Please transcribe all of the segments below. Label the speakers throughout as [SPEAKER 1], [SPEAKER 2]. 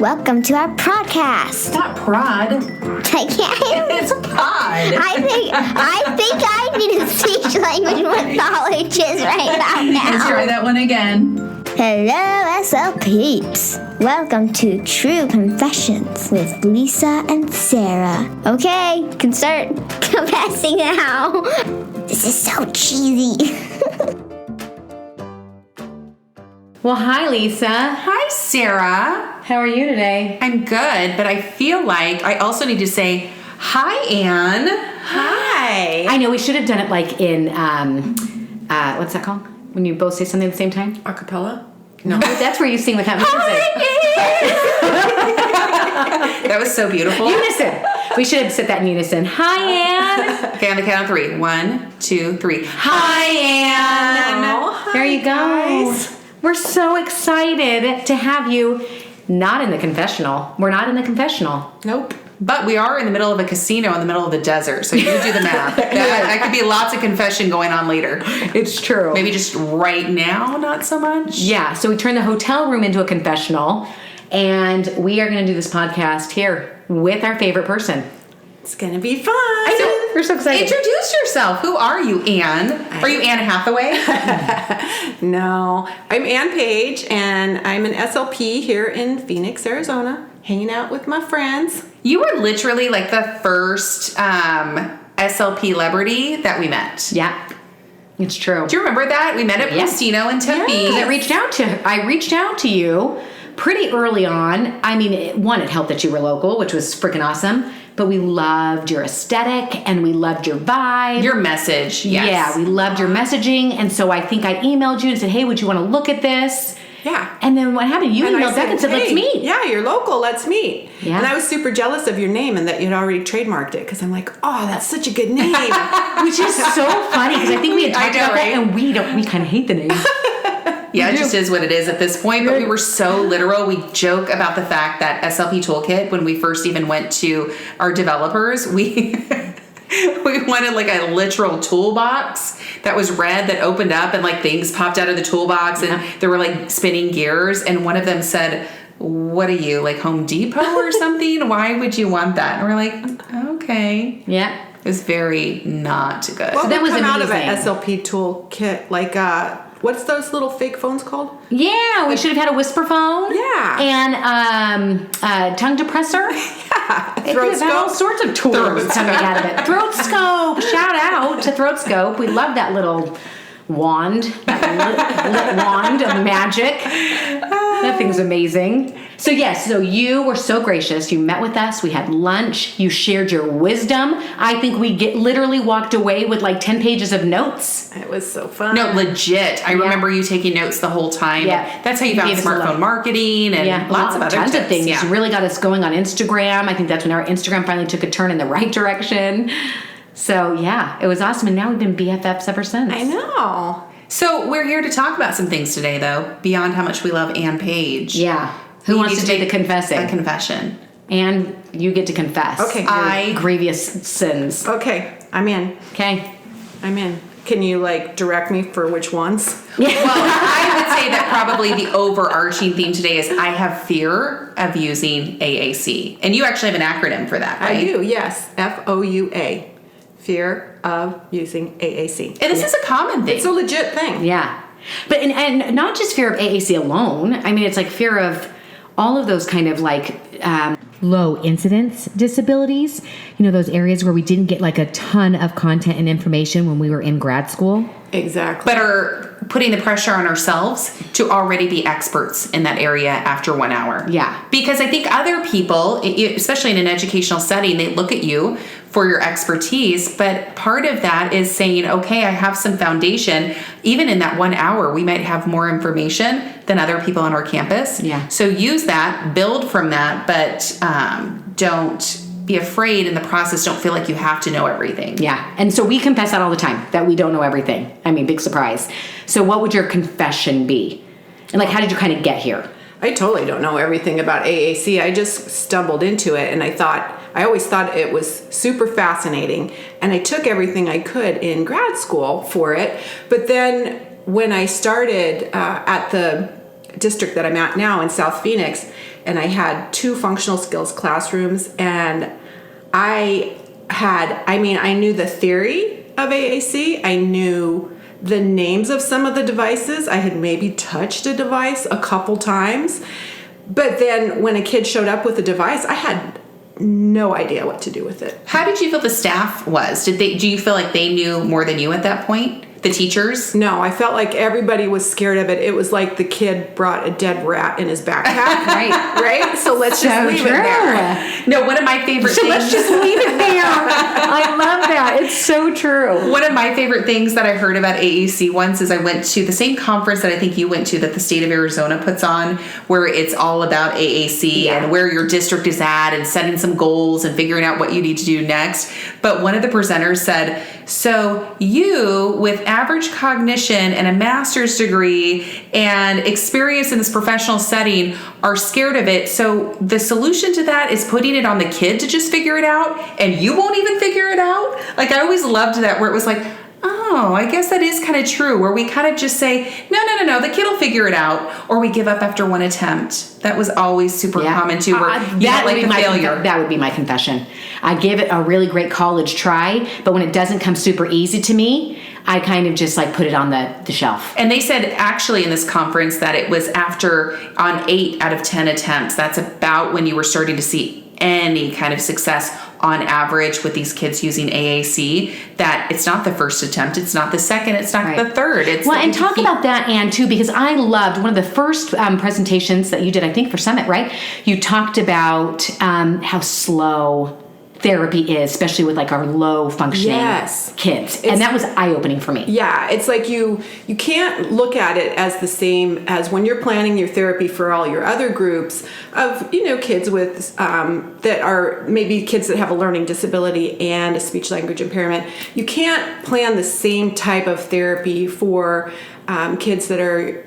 [SPEAKER 1] Welcome to our podcast.
[SPEAKER 2] It's not prod. It's a pod.
[SPEAKER 1] I think I need a speech language pathologist right about now.
[SPEAKER 2] Let's try that one again.
[SPEAKER 1] Hello, SL peeps. Welcome to True Confessions with Lisa and Sarah. Okay, can start confessing now. This is so cheesy.
[SPEAKER 3] Well, hi, Lisa.
[SPEAKER 2] Hi, Sarah.
[SPEAKER 3] How are you today?
[SPEAKER 2] I'm good, but I feel like I also need to say, hi, Anne.
[SPEAKER 3] Hi. I know we should have done it like in, what's that called? When you both say something at the same time?
[SPEAKER 2] Acapella?
[SPEAKER 3] No. That's where you sing the kind of music.
[SPEAKER 2] That was so beautiful.
[SPEAKER 3] Unison. We should have said that in unison. Hi, Anne.
[SPEAKER 2] Okay, on the count of 3. 1, 2, 3.
[SPEAKER 3] Hi, Anne.
[SPEAKER 2] Oh, hi,
[SPEAKER 3] there you go.
[SPEAKER 2] guys.
[SPEAKER 3] We're so excited to have you not in the confessional. We're not in the confessional.
[SPEAKER 2] Nope. But we are in the middle of a casino in the middle of the desert, so you can do the math. That could be lots of confession going on later.
[SPEAKER 3] It's true.
[SPEAKER 2] Maybe just right now, not so much.
[SPEAKER 3] Yeah, so we turned the hotel room into a confessional, and we are going to do this podcast here with our favorite person.
[SPEAKER 4] It's going to be fun.
[SPEAKER 3] I know. We're so excited.
[SPEAKER 2] Introduce yourself. Who are you, Anne? Are you Anne Hathaway?
[SPEAKER 4] No, I'm Ann Page, and I'm an SLP here in Phoenix, Arizona, hanging out with my friends.
[SPEAKER 2] You were literally like the first SLP celebrity that we met.
[SPEAKER 3] Yeah, it's true.
[SPEAKER 2] Do you remember that? We met at Postino in Tempe.
[SPEAKER 3] Because I reached out to you pretty early on. I mean, it helped that you were local, which was freaking awesome. But we loved your aesthetic and we loved your vibe.
[SPEAKER 2] Your message, yes.
[SPEAKER 3] Yeah, we loved your messaging. And so I think I emailed you and said, hey, would you want to look at this?
[SPEAKER 4] Yeah.
[SPEAKER 3] And then what happened? You emailed back and said, let's meet.
[SPEAKER 4] Yeah, you're local. Let's meet.
[SPEAKER 3] Yeah.
[SPEAKER 4] And I was super jealous of your name and that you'd already trademarked it because I'm like, oh, that's such a good name.
[SPEAKER 3] Which is so funny because I think we had talked about that and we kind of hate the name.
[SPEAKER 2] Yeah, it just is what it is at this point. But we were so literal. We joke about the fact that SLP Toolkit, when we first even went to our developers, we wanted like a literal toolbox that was red that opened up and like things popped out of the toolbox and there were like spinning gears. And one of them said, what are you, like Home Depot or something? Why would you want that? And we're like, okay.
[SPEAKER 3] Yeah.
[SPEAKER 2] It was very not good.
[SPEAKER 4] Well,
[SPEAKER 3] So that was
[SPEAKER 4] come out of
[SPEAKER 3] amazing.
[SPEAKER 4] an SLP Toolkit, like, what's those little fake phones called?
[SPEAKER 3] Yeah, we should have had a whisper phone.
[SPEAKER 4] Yeah.
[SPEAKER 3] And tongue depressor.
[SPEAKER 4] Yeah.
[SPEAKER 3] It could have had all sorts of tools coming out of it. Throat scope. Shout out to Throat Scope. We love that little wand. That lit wand of magic. That thing's amazing. So yes, so you were so gracious. You met with us. We had lunch. You shared your wisdom. I think we literally walked away with like 10 pages of notes.
[SPEAKER 4] It was so fun.
[SPEAKER 2] No, legit. I remember you taking notes the whole time.
[SPEAKER 3] Yeah.
[SPEAKER 2] That's how you found smartphone marketing and lots of other
[SPEAKER 3] tons
[SPEAKER 2] tips.
[SPEAKER 3] of things.
[SPEAKER 2] Yeah.
[SPEAKER 3] Really got us going on Instagram. I think that's when our Instagram finally took a turn in the right direction. So yeah, it was awesome. And now we've been BFFs ever since.
[SPEAKER 4] I know.
[SPEAKER 2] So we're here to talk about some things today, though, beyond how much we love Ann Page.
[SPEAKER 3] Yeah. Who wants to do the confessing?
[SPEAKER 2] A confession.
[SPEAKER 3] And you get to confess.
[SPEAKER 4] Okay.
[SPEAKER 3] Your grievous sins.
[SPEAKER 4] Okay, I'm in.
[SPEAKER 3] Okay.
[SPEAKER 4] I'm in. Can you, like, direct me for which ones?
[SPEAKER 2] Well, I would say that probably the overarching theme today is I have fear of using AAC. And you actually have an acronym for that, right?
[SPEAKER 4] I do, yes. FOUA. Fear of using AAC.
[SPEAKER 2] And this is a common thing.
[SPEAKER 4] It's a legit thing.
[SPEAKER 3] Yeah. But and not just fear of AAC alone. I mean, it's like fear of all of those kind of like low incidence disabilities. You know, those areas where we didn't get like a ton of content and information when we were in grad school.
[SPEAKER 4] Exactly.
[SPEAKER 2] But are putting the pressure on ourselves to already be experts in that area after 1 hour.
[SPEAKER 3] Yeah.
[SPEAKER 2] Because I think other people, especially in an educational setting, they look at you for your expertise, but part of that is saying, okay, I have some foundation. Even in that 1 hour, we might have more information than other people on our campus.
[SPEAKER 3] Yeah.
[SPEAKER 2] So use that, build from that, but don't be afraid in the process. Don't feel like you have to know everything.
[SPEAKER 3] Yeah. And so we confess that all the time, that we don't know everything. I mean, big surprise. So what would your confession be? And like, how did you kind of get here?
[SPEAKER 4] I totally don't know everything about AAC. I just stumbled into it and I always thought it was super fascinating. And I took everything I could in grad school for it. But then when I started at the district that I'm at now in South Phoenix, and I had 2 functional skills classrooms, and I knew the theory of AAC. I knew the names of some of the devices. I had maybe touched a device a couple times. But then when a kid showed up with a device, I had no idea what to do with it.
[SPEAKER 2] How did you feel the staff was? Do you feel like they knew more than you at that point? The teachers?
[SPEAKER 4] No, I felt like everybody was scared of it. It was like the kid brought a dead rat in his backpack. Right? So let's just leave it there.
[SPEAKER 2] No, one of my favorite things.
[SPEAKER 3] Let's just leave it there. I love that. It's so true.
[SPEAKER 2] One of my favorite things that I heard about AAC once is I went to the same conference that I think you went to that the state of Arizona puts on, where it's all about AAC and where your district is at and setting some goals and figuring out what you need to do next. But one of the presenters said, so you, with average cognition and a master's degree and experience in this professional setting, are scared of it. So the solution to that is putting it on the kid to just figure it out, and you won't even figure it out. Like, I always loved that, where it was like, oh, I guess that is kind of true, where we kind of just say, no, the kid will figure it out, or we give up after one attempt. That was always super common too, where you don't like the failure.
[SPEAKER 3] That would be my confession. I give it a really great college try, but when it doesn't come super easy to me, I kind of just like put it on the shelf.
[SPEAKER 2] And they said actually in this conference that it was after on 8 out of 10 attempts, that's about when you were starting to see any kind of success on average with these kids using AAC, that it's not the first attempt, it's not the second, it's not the third. It's
[SPEAKER 3] and talk about that, Anne, too, because I loved one of the first presentations that you did, I think, for Summit, right? You talked about how slow therapy is, especially with like our low functioning kids. And that was eye-opening for me. Yeah.
[SPEAKER 4] It's like you can't look at it as the same as when you're planning your therapy for all your other groups of, kids with, that are maybe kids that have a learning disability and a speech language impairment. You can't plan the same type of therapy for kids that are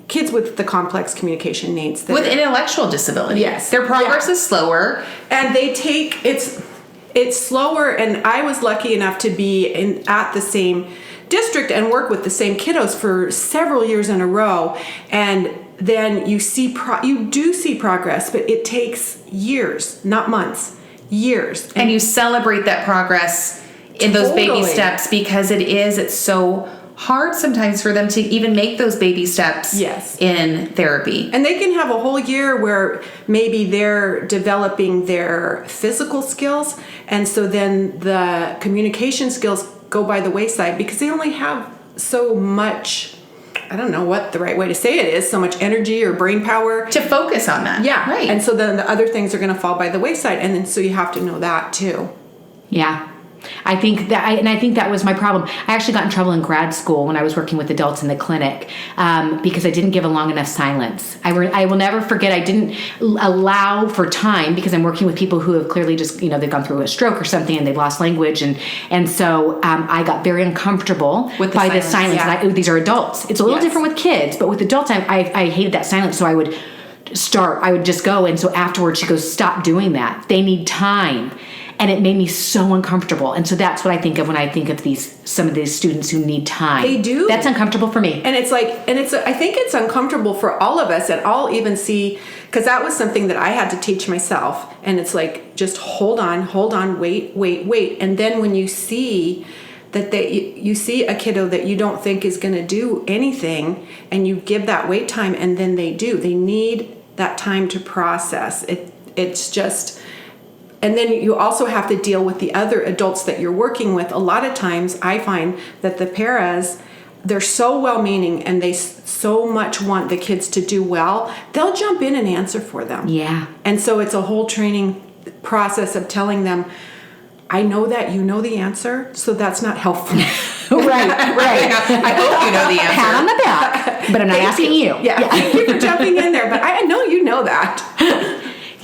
[SPEAKER 4] kids with the complex communication needs.
[SPEAKER 2] With intellectual disability.
[SPEAKER 4] Yes.
[SPEAKER 2] Their progress is slower.
[SPEAKER 4] And it's slower, and I was lucky enough to be at the same district and work with the same kiddos for several years in a row. And then you do see progress, but it takes years, not months, years.
[SPEAKER 2] And you celebrate that progress in those baby steps, because it's so hard sometimes for them to even make those baby steps in therapy.
[SPEAKER 4] And they can have a whole year where maybe they're developing their physical skills, and so then the communication skills go by the wayside because they only have so much, I don't know what the right way to say it is, so much energy or brain power
[SPEAKER 2] to focus on that.
[SPEAKER 4] Yeah, right. And so then the other things are going to fall by the wayside, and then so you have to know that too.
[SPEAKER 3] Yeah. I think that was my problem. I actually got in trouble in grad school when I was working with adults in the clinic because I didn't give a long enough silence. I will never forget, I didn't allow for time because I'm working with people who have clearly just, they've gone through a stroke or something and they've lost language. And so I got very uncomfortable with the silence. Yeah. These are adults. It's a little different with kids, but with adults, I hated that silence. So I would just go. And so afterwards she goes, stop doing that. They need time. And it made me so uncomfortable. And so that's what I think of when I think of some of these students who need time.
[SPEAKER 4] They do.
[SPEAKER 3] That's uncomfortable for me.
[SPEAKER 4] And I think it's uncomfortable for all of us. And I'll even see, because that was something that I had to teach myself. And it's like, just hold on, wait. And then when you see that you see a kiddo that you don't think is going to do anything, and you give that wait time, and then they do. They need that time to process. It's just... And then you also have to deal with the other adults that you're working with. A lot of times I find that the paras, they're so well-meaning and they so much want the kids to do well, they'll jump in and answer for them.
[SPEAKER 3] Yeah.
[SPEAKER 4] And so it's a whole training process of telling them, I know that you know the answer, so that's not helpful.
[SPEAKER 3] Right.
[SPEAKER 2] I hope you know the answer.
[SPEAKER 3] Pat on the back, but I'm not asking you.
[SPEAKER 4] Yeah. Thank you for jumping in there, but I know you know that.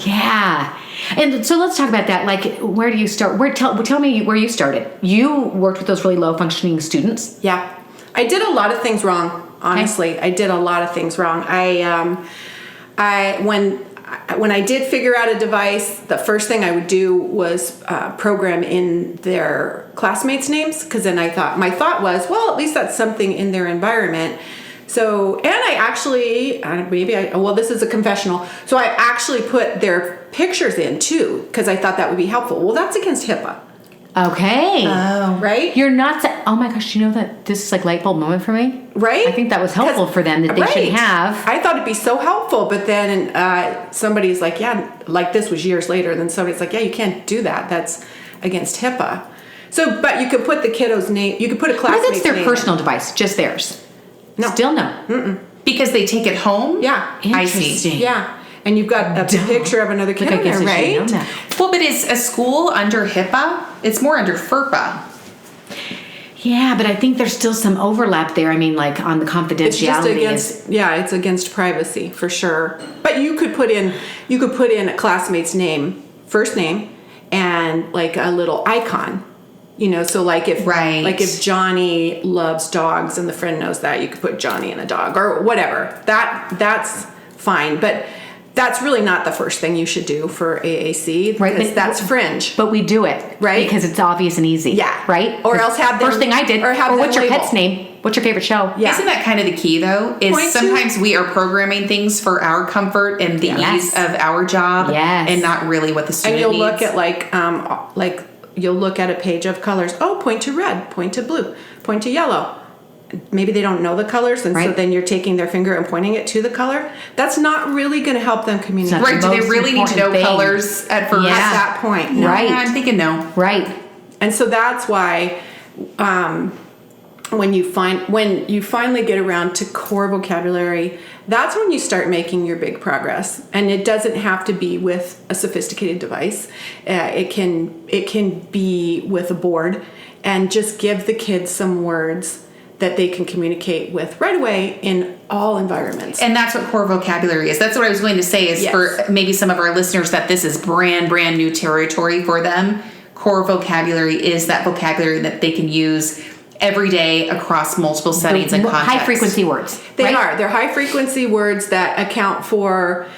[SPEAKER 3] Yeah. And so let's talk about that. Like, where do you start? Tell me where you started. You worked with those really low functioning students.
[SPEAKER 4] Yeah. I did a lot of things wrong, honestly. Okay. I did a lot of things wrong. When I did figure out a device, the first thing I would do was program in their classmates' names, because then my thought was, well, at least that's something in their environment. So, and I actually, this is a confessional. So I actually put their pictures in too, because I thought that would be helpful. Well, that's against HIPAA.
[SPEAKER 3] Okay.
[SPEAKER 4] Right?
[SPEAKER 3] You're not. Oh my gosh! You know that this is like light bulb moment for me.
[SPEAKER 4] Right?
[SPEAKER 3] I think that was helpful for them that they should have.
[SPEAKER 4] I thought it'd be so helpful, but then somebody's like, yeah, like this was years later. Then somebody's like, yeah, you can't do that. That's against HIPAA. So, but you could put the kiddo's name. You could put a classmate's name.
[SPEAKER 3] What if it's their personal device, just theirs?
[SPEAKER 4] No.
[SPEAKER 3] Still no.
[SPEAKER 2] Because they take it home?
[SPEAKER 4] Yeah.
[SPEAKER 2] I see.
[SPEAKER 3] Interesting.
[SPEAKER 4] Yeah. And you've got a picture of another kid
[SPEAKER 3] Look, I
[SPEAKER 4] in
[SPEAKER 3] guess
[SPEAKER 4] there,
[SPEAKER 3] I should've known
[SPEAKER 4] right?
[SPEAKER 3] that.
[SPEAKER 2] Well, but is a school under HIPAA? It's more under FERPA.
[SPEAKER 3] Yeah, but I think there's still some overlap there. I mean, like on the confidentiality.
[SPEAKER 4] It's just against, it's against privacy for sure. But you could put in a classmate's name, first name, and like a little icon. So like if Johnny loves dogs and the friend knows that, you could put Johnny and a dog or whatever. That's fine, but that's really not the first thing you should do for AAC, right? Because that's fringe.
[SPEAKER 3] But we do it,
[SPEAKER 4] right?
[SPEAKER 3] Because it's obvious and easy,
[SPEAKER 4] yeah,
[SPEAKER 3] right?
[SPEAKER 4] Or else have them,
[SPEAKER 3] first thing I did.
[SPEAKER 4] or what's
[SPEAKER 3] your pet's name? What's your favorite show?
[SPEAKER 2] Yeah. Isn't that kind of the key though? Is sometimes we are programming things for our comfort and the ease of our job, and not really what the student
[SPEAKER 4] needs.
[SPEAKER 2] And
[SPEAKER 4] you'll look at you'll look at a page of colors. Oh, point to red, point to blue, point to yellow. Maybe they don't know the colors, and so then you're taking their finger and pointing it to the color. That's not really going to help them communicate.
[SPEAKER 2] Right? Do they really need to know colors at first?
[SPEAKER 4] At that point, no.
[SPEAKER 3] Right?
[SPEAKER 2] I'm thinking no.
[SPEAKER 3] Right.
[SPEAKER 4] And so that's why when you finally get around to core vocabulary, that's when you start making your big progress. And it doesn't have to be with a sophisticated device. It can be with a board, and just give the kids some words that they can communicate with right away in all environments.
[SPEAKER 2] And that's what core vocabulary is. That's what I was going to say is for maybe some of our listeners that this is brand new territory for them. Core vocabulary is that vocabulary that they can use every day across multiple settings and contexts.
[SPEAKER 3] High frequency words.
[SPEAKER 4] They are. They're high frequency words that account for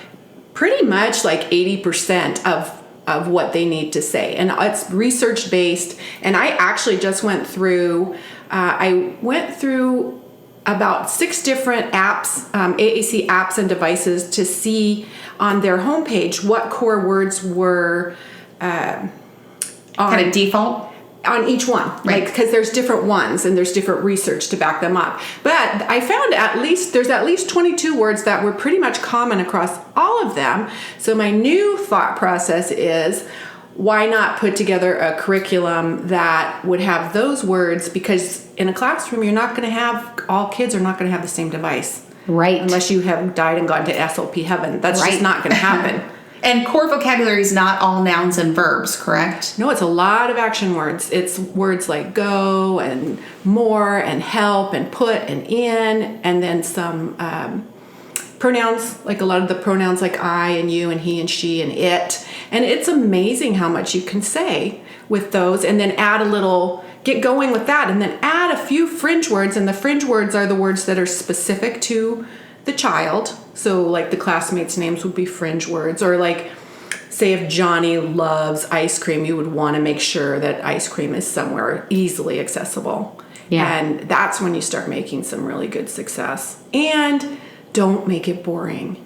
[SPEAKER 4] pretty much like 80% of what they need to say. And it's research based. And I actually just went through about 6 different apps, AAC apps and devices, to see on their homepage what core words were kind
[SPEAKER 2] of default
[SPEAKER 4] on each one, right? Because there's different ones and there's different research to back them up. But I found there's at least 22 words that were pretty much common across all of them. So my new thought process is, why not put together a curriculum that would have those words? Because in a classroom, all kids are not going to have the same device.
[SPEAKER 3] Right.
[SPEAKER 4] Unless you have died and gone to SLP heaven. That's just not going to happen.
[SPEAKER 2] And core vocabulary is not all nouns and verbs, correct?
[SPEAKER 4] No, it's a lot of action words. It's words like go and more and help and put and in, and then some pronouns, like a lot of the pronouns like I and you and he and she and it. And it's amazing how much you can say with those, and then get going with that, and then add a few fringe words. And the fringe words are the words that are specific to the child. So like the classmates' names would be fringe words, or like say if Johnny loves ice cream, you would want to make sure that ice cream is somewhere easily accessible. Yeah. And that's when you start making some really good success. And don't make it boring,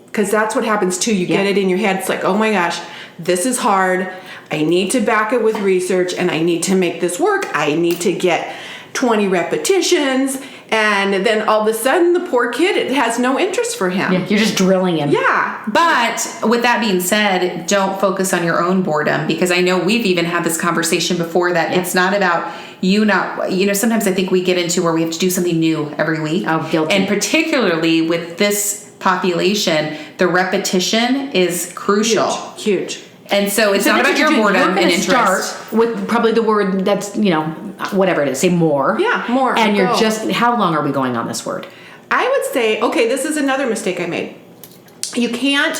[SPEAKER 4] because that's what happens too. You get it in your head. It's like, oh my gosh, this is hard. I need to back it with research, and I need to make this work. I need to get 20 repetitions. And then all of a sudden, the poor kid, it has no interest for him.
[SPEAKER 3] Yeah, you're just drilling him.
[SPEAKER 4] Yeah.
[SPEAKER 2] But with that being said, don't focus on your own boredom, because I know we've even had this conversation before that it's not about sometimes I think we get into where we have to do something new every week.
[SPEAKER 3] Oh, guilty.
[SPEAKER 2] And particularly with this population, the repetition is crucial.
[SPEAKER 4] Huge.
[SPEAKER 2] And so it's not about your boredom and interest.
[SPEAKER 3] Start with probably the word that's, whatever it is. Say more.
[SPEAKER 4] Yeah, more.
[SPEAKER 3] And you're how long are we going on this word?
[SPEAKER 4] I would say, okay, this is another mistake I made. You can't,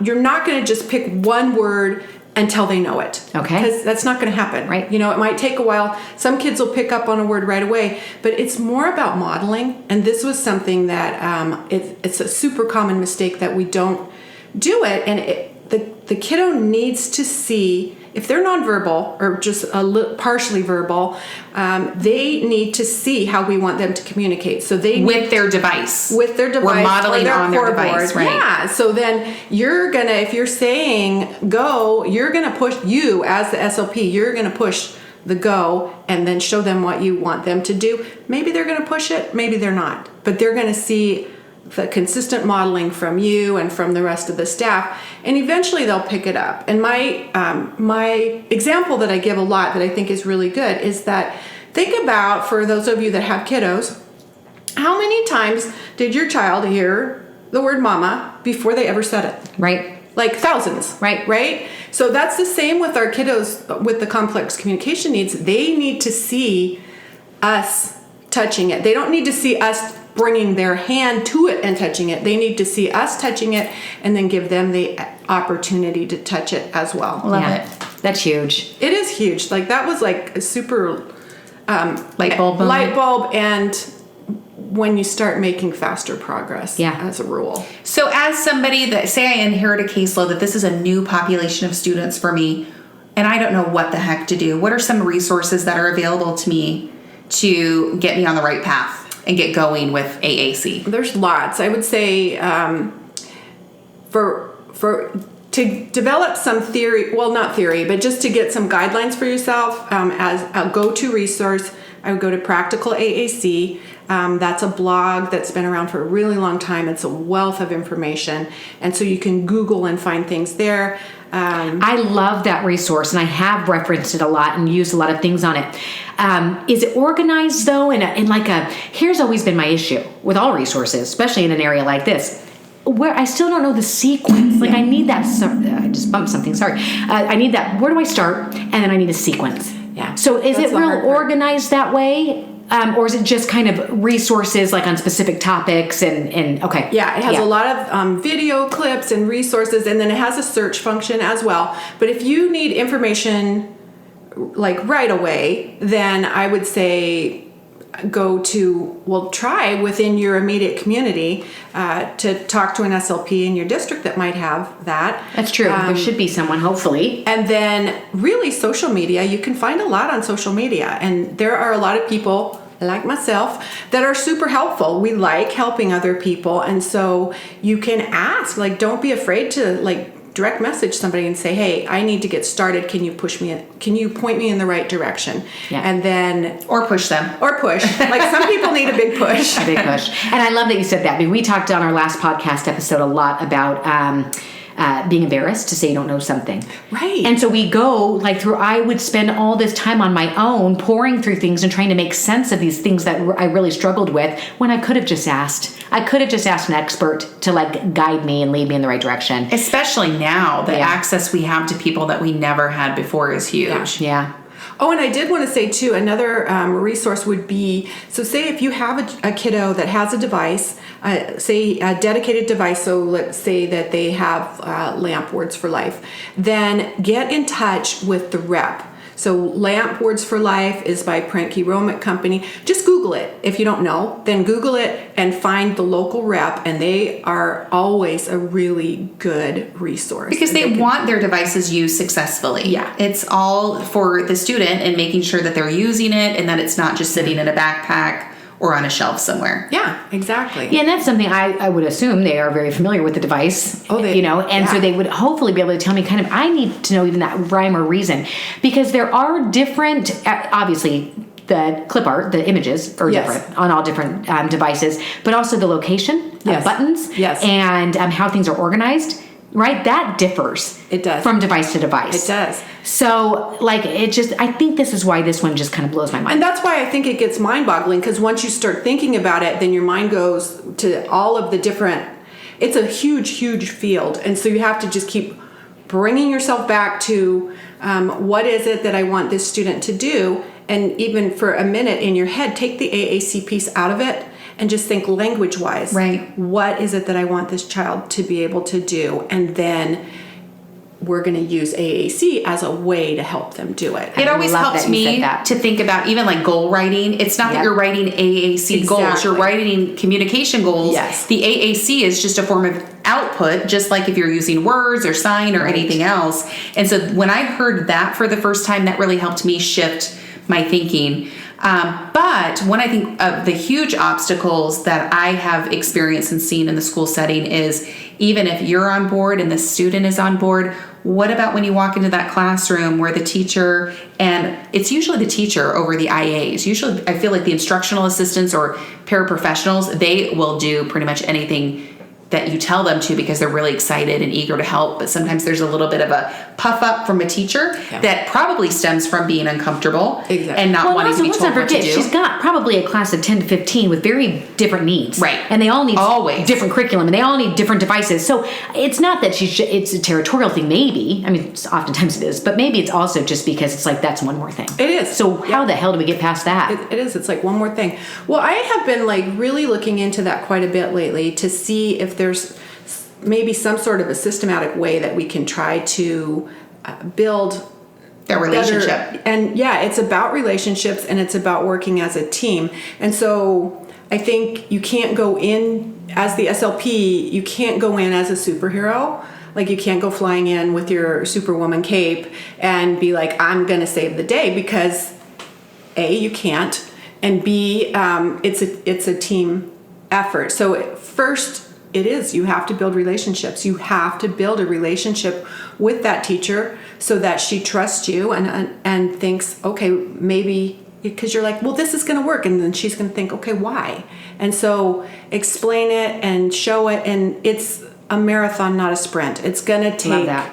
[SPEAKER 4] you're not going to just pick one word until they know it.
[SPEAKER 3] Okay.
[SPEAKER 4] Because that's not going to happen.
[SPEAKER 3] Right.
[SPEAKER 4] It might take a while. Some kids will pick up on a word right away, but it's more about modeling. And this was something that it's a super common mistake that we don't do it. And the kiddo needs to see if they're nonverbal or just partially verbal, they need to see how we want them to communicate. So they
[SPEAKER 2] with their device.
[SPEAKER 4] We're
[SPEAKER 2] modeling on their device, right?
[SPEAKER 4] Yeah. So then you're gonna, if you're saying go, you're gonna push, you as the SLP, you're gonna push the go and then show them what you want them to do. Maybe they're gonna push it, maybe they're not, but they're gonna see the consistent modeling from you and from the rest of the staff, and eventually they'll pick it up. And my example that I give a lot that I think is really good is that think about, for those of you that have kiddos, how many times did your child hear the word mama before they ever said it?
[SPEAKER 3] Right.
[SPEAKER 4] Like thousands. Right? So that's the same with our kiddos with the complex communication needs. They need to see us touching it. They don't need to see us bringing their hand to it and touching it. They need to see us touching it and then give them the opportunity to touch it as well.
[SPEAKER 2] Love it.
[SPEAKER 3] That's huge.
[SPEAKER 4] It is huge. Like that was like a super
[SPEAKER 2] light bulb
[SPEAKER 4] and when you start making faster progress as a rule.
[SPEAKER 2] So as somebody that, say I inherit a caseload that this is a new population of students for me and I don't know what the heck to do, what are some resources that are available to me to get me on the right path and get going with AAC?
[SPEAKER 4] There's lots. I would say to develop some theory, well, not theory, but just to get some guidelines for yourself as a go-to resource, I would go to Practical AAC. That's a blog that's been around for a really long time. It's a wealth of information. And so you can Google and find things there.
[SPEAKER 3] I love that resource, and I have referenced it a lot and used a lot of things on it. Is it organized, though, in like a, here's always been my issue with all resources, especially in an area like this, where I still don't know the sequence. Like I need that, I just bumped something, sorry. I need that, where do I start? And then I need a sequence.
[SPEAKER 4] Yeah.
[SPEAKER 3] So is
[SPEAKER 4] That's
[SPEAKER 3] it real organized that way? Or is it just kind of resources like on specific topics and okay.
[SPEAKER 4] Yeah, it has a lot of video clips and resources, and then it has a search function as well. But if you need information like right away, then I would say try within your immediate community to talk to an SLP in your district that might have that.
[SPEAKER 3] That's true. There should be someone, hopefully.
[SPEAKER 4] And then really social media, you can find a lot on social media. And there are a lot of people like myself that are super helpful. We like helping other people. And so you can ask, like, don't be afraid to like direct message somebody and say, hey, I need to get started. Can you point me in the right direction?
[SPEAKER 3] Yeah.
[SPEAKER 4] And then...
[SPEAKER 2] Or push them.
[SPEAKER 4] Or push. Like some people need a big push.
[SPEAKER 3] A big push. And I love that you said that. I mean, we talked on our last podcast episode a lot about being embarrassed to say you don't know something.
[SPEAKER 4] Right.
[SPEAKER 3] And so we go like through, I would spend all this time on my own pouring through things and trying to make sense of these things that I really struggled with when I could have just asked. I could have just asked an expert to like guide me and lead me in the right direction.
[SPEAKER 2] Especially now, the access we have to people that we never had before is huge.
[SPEAKER 3] Yeah.
[SPEAKER 4] Oh, and I did want to say, too, another resource would be, so say if you have a kiddo that has a device, say a dedicated device, so let's say that they have LAMP Words for Life, then get in touch with the rep. So LAMP Words for Life is by Prentke Romich Company. Just Google it. If you don't know, then Google it and find the local rep, and they are always a really good resource.
[SPEAKER 2] Because they want their devices used successfully.
[SPEAKER 4] Yeah.
[SPEAKER 2] It's all for the student and making sure that they're using it and that it's not just sitting in a backpack or on a shelf somewhere.
[SPEAKER 4] Yeah, exactly.
[SPEAKER 3] Yeah, and that's something I would assume they are very familiar with the device.
[SPEAKER 4] Oh,
[SPEAKER 3] so they would hopefully be able to tell me kind of, I need to know even that rhyme or reason. Because there are different, obviously, the clip art, the images are different on all different devices, but also the location, buttons, and how things are organized. Right? That differs.
[SPEAKER 4] It does.
[SPEAKER 3] From device to device.
[SPEAKER 4] It does.
[SPEAKER 3] So, I think this is why this one just kind of blows my mind.
[SPEAKER 4] And that's why I think it gets mind-boggling, because once you start thinking about it, then your mind goes to all of the different, it's a huge, huge field. And so you have to just keep bringing yourself back to what is it that I want this student to do? And even for a minute in your head, take the AAC piece out of it and just think language-wise.
[SPEAKER 2] Right.
[SPEAKER 4] What is it that I want this child to be able to do? And then we're going to use AAC as a way to help them do it.
[SPEAKER 2] It always helps me to think about even like goal writing. It's not that you're writing AAC goals. You're writing communication goals.
[SPEAKER 4] Yes.
[SPEAKER 2] The AAC is just a form of output, just like if you're using words or sign or anything else. And so when I heard that for the first time, that really helped me shift my thinking. But one, I think, of the huge obstacles that I have experienced and seen in the school setting is, even if you're on board and the student is on board, what about when you walk into that classroom where the teacher, and it's usually the teacher over the IAs, usually I feel like the instructional assistants or paraprofessionals, they will do pretty much anything that you tell them to because they're really excited and eager to help. But sometimes there's a little bit of a puff up from a teacher that probably stems from being uncomfortable and not wanting to be told what to do.
[SPEAKER 3] She's got probably a class of 10 to 15 with very different needs.
[SPEAKER 2] Right.
[SPEAKER 3] And they all need different curriculum, and they all need different devices. So it's not that it's a territorial thing, maybe. I mean, oftentimes it is, but maybe it's also just because it's like, that's one more thing.
[SPEAKER 4] It is.
[SPEAKER 3] So how the hell do we get past that?
[SPEAKER 4] It is. It's like one more thing. Well, I have been like really looking into that quite a bit lately to see if there's maybe some sort of a systematic way that we can try to build
[SPEAKER 2] their relationship.
[SPEAKER 4] And it's about relationships, and it's about working as a team. And so I think you can't go in as the SLP, you can't go in as a superhero. Like, you can't go flying in with your Superwoman cape and be like, I'm going to save the day, because A, you can't, and B, it's a team effort. So first, you have to build relationships. You have to build a relationship with that teacher so that she trusts you and thinks, okay, maybe, because you're like, well, this is going to work. And then she's going to think, okay, why? And so explain it and show it. And it's a marathon, not a sprint. It's going to take...
[SPEAKER 3] Love that.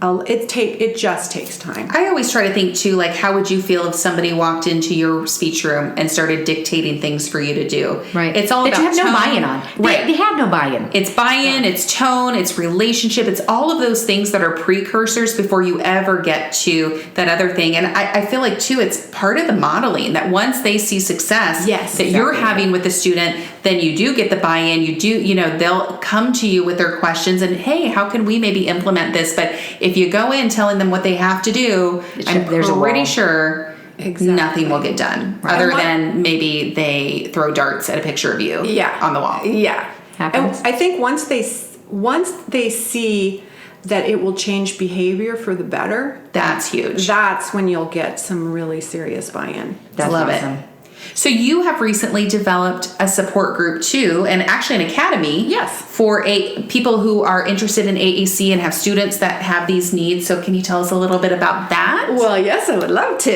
[SPEAKER 4] It just takes time.
[SPEAKER 2] I always try to think too, like, how would you feel if somebody walked into your speech room and started dictating things for you to do?
[SPEAKER 3] Right.
[SPEAKER 2] It's all
[SPEAKER 3] that
[SPEAKER 2] about
[SPEAKER 3] you have
[SPEAKER 2] tone.
[SPEAKER 3] no buy-in on.
[SPEAKER 2] Right.
[SPEAKER 3] They have no buy-in.
[SPEAKER 2] It's buy-in, it's tone, it's relationship, it's all of those things that are precursors before you ever get to that other thing. And I feel like too, it's part of the modeling that once they see success that you're having with the student, then you do get the buy-in. They'll come to you with their questions and, hey, how can we maybe implement this? But if you go in telling them what they have to do, I'm pretty sure nothing will get done other than maybe they throw darts at a picture of you on the wall.
[SPEAKER 4] Yeah.
[SPEAKER 3] Happens.
[SPEAKER 4] And I think once they see that it will change behavior for the better,
[SPEAKER 2] that's huge.
[SPEAKER 4] That's when you'll get some really serious buy-in.
[SPEAKER 3] That's
[SPEAKER 2] Love
[SPEAKER 3] awesome.
[SPEAKER 2] it. So you have recently developed a support group too, and actually an academy for people who are interested in AAC and have students that have these needs. So can you tell us a little bit about that?
[SPEAKER 4] Well, yes, I would love to.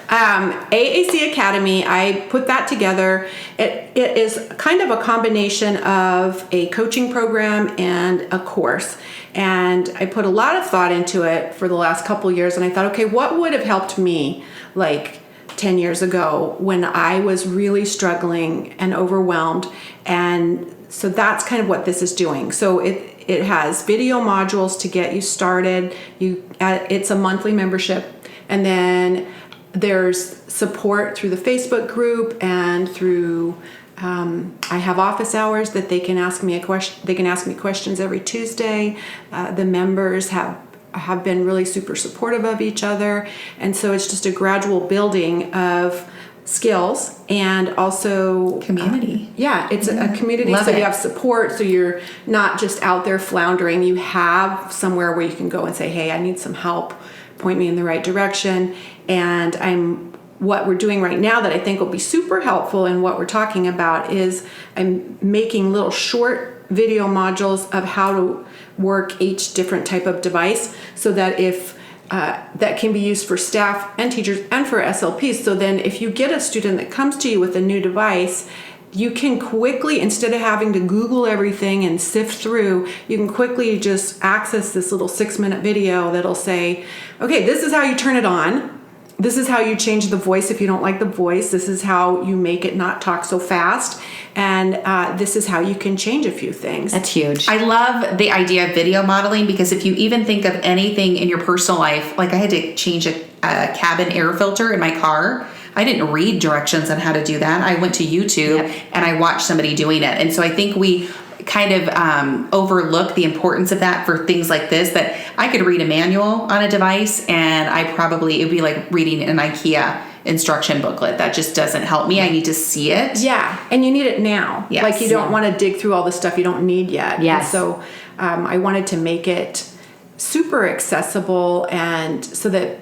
[SPEAKER 4] AAC Academy, I put that together. It is kind of a combination of a coaching program and a course. And I put a lot of thought into it for the last couple years, and I thought, okay, what would have helped me, like 10 years ago, when I was really struggling and overwhelmed. And so that's kind of what this is doing. So it has video modules to get you started. It's a monthly membership, and then there's support through the Facebook group and through I have office hours that they can ask me They can ask me questions every Tuesday. The members have been really super supportive of each other, and so it's just a gradual building of skills and also
[SPEAKER 2] community.
[SPEAKER 4] It's a community.
[SPEAKER 2] Love
[SPEAKER 4] so
[SPEAKER 2] it.
[SPEAKER 4] You have support, so you're not just out there floundering. You have somewhere where you can go and say, hey, I need some help, point me in the right direction. And what we're doing right now that I think will be super helpful in what we're talking about is I'm making little short video modules of how to work each different type of device, so that if that can be used for staff and teachers and for SLPs. So then if you get a student that comes to you with a new device, you can quickly, instead of having to Google everything and sift through, you can quickly just access this little 6-minute video that'll say, okay, this is how you turn it on. This is how you change the voice if you don't like the voice. This is how you make it not talk so fast. And this is how you can change a few things.
[SPEAKER 3] That's huge.
[SPEAKER 2] I love the idea of video modeling, because if you even think of anything in your personal life, like I had to change a cabin air filter in my car. I didn't read directions on how to do that. I went to YouTube and I watched somebody doing it. And so I think we kind of overlook the importance of that for things like this, that I could read a manual on a device and it would be like reading an IKEA instruction booklet. That just doesn't help me. I need to see it.
[SPEAKER 4] Yeah, and you need it now.
[SPEAKER 2] Yes.
[SPEAKER 4] Like you don't want to dig through all the stuff you don't need yet.
[SPEAKER 3] Yes.
[SPEAKER 4] And so I wanted to make it super accessible and so that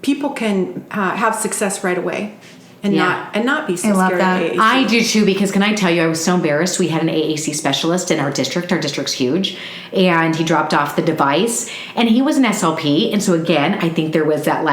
[SPEAKER 4] people can have success right away. And not be so
[SPEAKER 2] I love
[SPEAKER 4] scared
[SPEAKER 2] that.
[SPEAKER 4] of AAC.
[SPEAKER 3] I do too, because can I tell you, I was so embarrassed. We had an AAC specialist in our district. Our district's huge. And he dropped off the device. And he was an SLP. And so again, I think there was that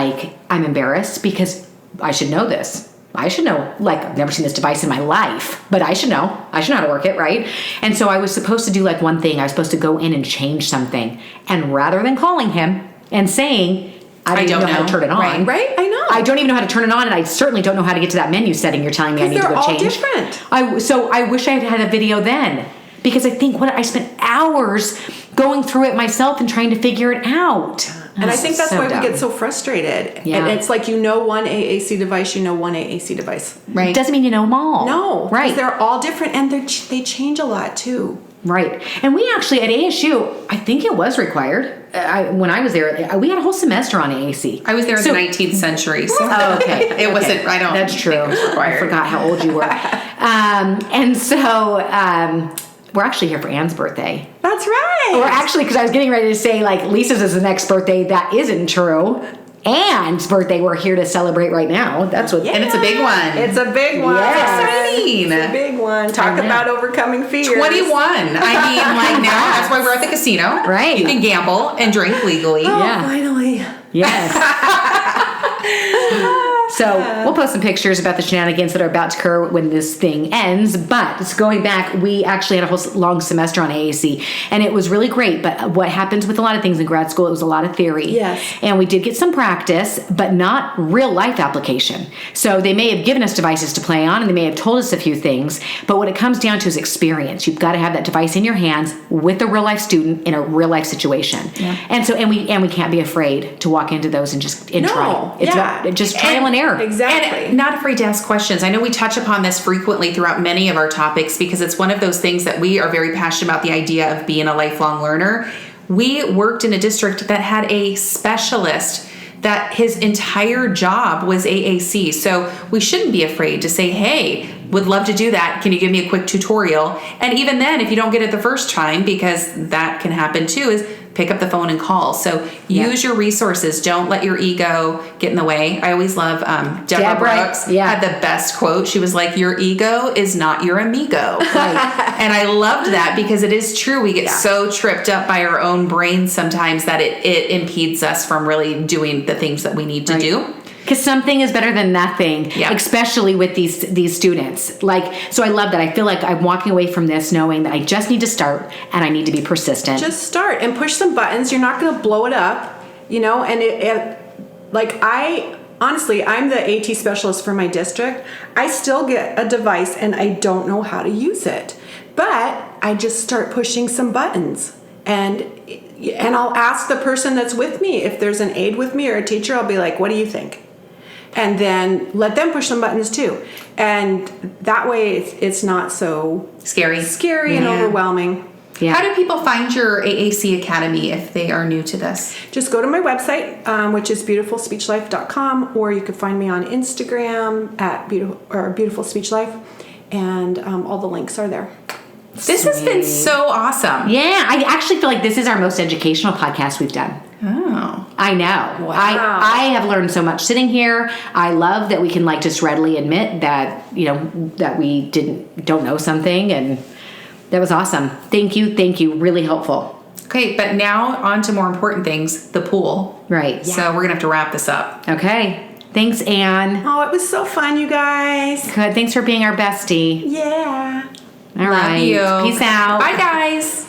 [SPEAKER 3] I'm embarrassed because I should know this. I should know, I've never seen this device in my life, but I should know. I should know how to work it, right? And so I was supposed to do one thing. I was supposed to go in and change something. And rather than calling him and saying, I don't know how to turn it on.
[SPEAKER 4] Right? I know.
[SPEAKER 3] I don't even know how to turn it on, and I certainly don't know how to get to that menu setting you're telling me I need to go change.
[SPEAKER 4] They're all different.
[SPEAKER 3] So I wish I had a video then, because I think I spent hours going through it myself and trying to figure it out.
[SPEAKER 4] And I think that's
[SPEAKER 3] so
[SPEAKER 4] why
[SPEAKER 3] dumb.
[SPEAKER 4] we get so frustrated.
[SPEAKER 3] Yeah.
[SPEAKER 4] And it's like one AAC device, one AAC device.
[SPEAKER 2] Right.
[SPEAKER 3] Doesn't mean you know them all.
[SPEAKER 4] No.
[SPEAKER 3] Right.
[SPEAKER 4] Because they're all different and they change a lot too.
[SPEAKER 3] Right. And we actually, at ASU, I think it was required. When I was there, we had a whole semester on AAC.
[SPEAKER 2] I was there in the 19th century. So
[SPEAKER 3] Oh, okay.
[SPEAKER 2] it wasn't, I don't
[SPEAKER 3] That's true.
[SPEAKER 2] think it was required.
[SPEAKER 3] I forgot how old you were. And so we're actually here for Anne's birthday.
[SPEAKER 4] That's right.
[SPEAKER 3] Or actually, because I was getting ready to say, Lisa's is the next birthday. That isn't true. Anne's birthday, we're here to celebrate right now. That's what.
[SPEAKER 4] Yeah.
[SPEAKER 2] And it's a big one.
[SPEAKER 4] It's a big one.
[SPEAKER 3] Yes.
[SPEAKER 2] Exciting.
[SPEAKER 4] It's a big one. Talk about overcoming fears.
[SPEAKER 2] 21. I mean, now that's why we're at the casino.
[SPEAKER 3] Right.
[SPEAKER 2] You can gamble and drink legally.
[SPEAKER 4] Oh,
[SPEAKER 3] Yeah.
[SPEAKER 4] finally.
[SPEAKER 3] Yes. So we'll post some pictures about the shenanigans that are about to occur when this thing ends. But it's going back, we actually had a whole long semester on AAC, and it was really great. But what happens with a lot of things in grad school, it was a lot of theory.
[SPEAKER 4] Yes.
[SPEAKER 3] And we did get some practice, but not real life application. So they may have given us devices to play on, and they may have told us a few things. But what it comes down to is experience. You've got to have that device in your hands with a real life student in a real life situation.
[SPEAKER 2] Yeah.
[SPEAKER 3] And so, and we can't be afraid to walk into those and just try. It's about just trial and error.
[SPEAKER 4] Exactly.
[SPEAKER 2] And not afraid to ask questions. I know we touch upon this frequently throughout many of our topics because it's one of those things that we are very passionate about, the idea of being a lifelong learner. We worked in a district that had a specialist that his entire job was AAC. So we shouldn't be afraid to say, hey, would love to do that. Can you give me a quick tutorial? And even then, if you don't get it the first time, because that can happen too, is pick up the phone and call. So use your resources. Don't let your ego get in the way. I always love Deborah Brooks had the best quote. She was like, your ego is not your amigo. And I loved that because it is true. We get so tripped up by our own brain sometimes that it impedes us from really doing the things that we need to do.
[SPEAKER 3] Because something is better than nothing, especially with these students. So I love that. I feel like I'm walking away from this knowing that I just need to start and I need to be persistent.
[SPEAKER 4] Just start and push some buttons. You're not going to blow it up, and honestly, I'm the AT specialist for my district. I still get a device and I don't know how to use it, but I just start pushing some buttons. And I'll ask the person that's with me, if there's an aide with me or a teacher, I'll be like, what do you think? And then let them push some buttons too. And that way it's not so
[SPEAKER 2] Scary
[SPEAKER 4] and overwhelming.
[SPEAKER 3] Yeah.
[SPEAKER 2] How do people find your AAC Academy if they are new to this?
[SPEAKER 4] Just go to my website, which is beautifulspeechlife.com, or you can find me on Instagram at Beautiful Speech Life, and all the links are there.
[SPEAKER 2] This has been so awesome.
[SPEAKER 3] Yeah, I actually feel like this is our most educational podcast we've done.
[SPEAKER 2] Oh.
[SPEAKER 3] I know.
[SPEAKER 4] Wow.
[SPEAKER 3] I have learned so much sitting here. I love that we can just readily admit that, that we don't know something, and that was awesome. Thank you. Really helpful.
[SPEAKER 2] Okay, but now on to more important things, the pool.
[SPEAKER 3] Right.
[SPEAKER 2] So we're going to have to wrap this up.
[SPEAKER 3] Okay. Thanks, Anne.
[SPEAKER 4] Oh, it was so fun, you guys.
[SPEAKER 3] Good. Thanks for being our bestie.
[SPEAKER 4] Yeah.
[SPEAKER 3] All right.
[SPEAKER 2] Love you.
[SPEAKER 3] Peace out.
[SPEAKER 2] Bye, guys.